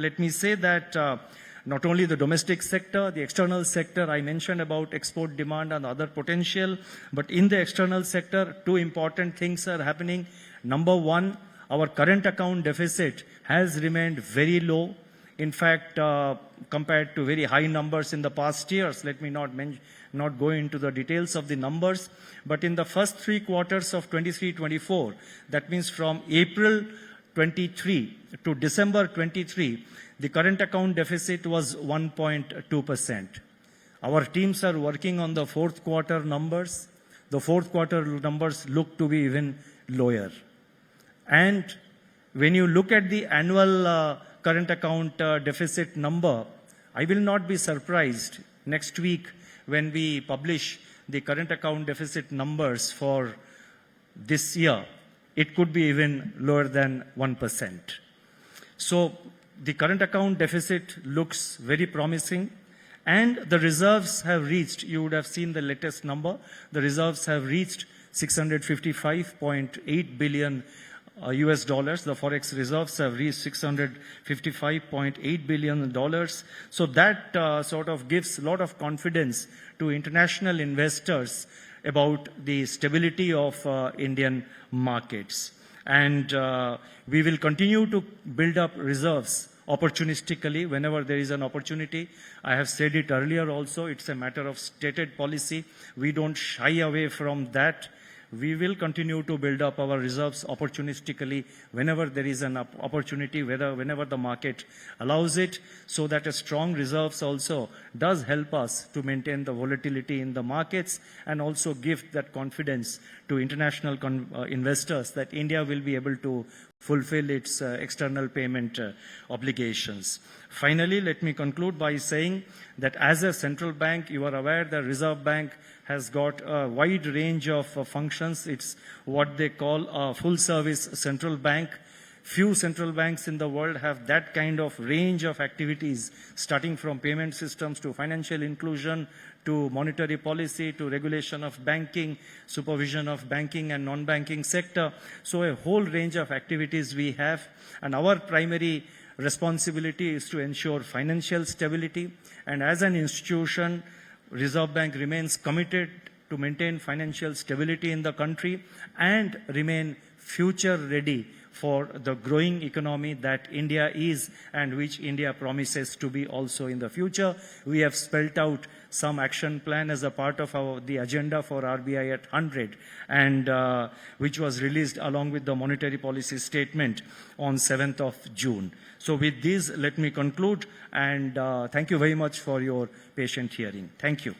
let me say that not only the domestic sector, the external sector, I mentioned about export demand and other potential, but in the external sector, two important things are happening. Number one, our current account deficit has remained very low. In fact, compared to very high numbers in the past years, let me not go into the details of the numbers, but in the first 3 quarters of 23-24, that means from April 23 to December 23, the current account deficit was 1.2%. Our teams are working on the fourth quarter numbers. The fourth quarter numbers look to be even lower. And when you look at the annual current account deficit number, I will not be surprised next week when we publish the current account deficit numbers for this year. It could be even lower than 1%. So the current account deficit looks very promising, and the reserves have reached, you would have seen the latest number, the reserves have reached $655.8 billion US dollars. The Forex reserves have reached $655.8 billion. So that sort of gives a lot of confidence to international investors about the stability of Indian markets. And we will continue to build up reserves opportunistically whenever there is an opportunity. I have said it earlier also, it's a matter of stated policy. We don't shy away from that. We will continue to build up our reserves opportunistically whenever there is an opportunity, whenever the market allows it, so that a strong reserves also does help us to maintain the volatility in the markets and also give that confidence to international investors that India will be able to fulfill its external payment obligations. Finally, let me conclude by saying that as a central bank, you are aware the Reserve Bank has got a wide range of functions. It's what they call a full-service central bank. Few central banks in the world have that kind of range of activities, starting from payment systems to financial inclusion, to monetary policy, to regulation of banking, supervision of banking and non-banking sector. So a whole range of activities we have, and our primary responsibility is to ensure financial stability. And as an institution, Reserve Bank remains committed to maintain financial stability in the country and remain future ready for the growing economy that India is and which India promises to be also in the future. We have spelled out some action plan as a part of the agenda for RBI at 100, and which was released along with the monetary policy statement on 7th of June. So with this, let me conclude, and thank you very much for your patient hearing. Thank you.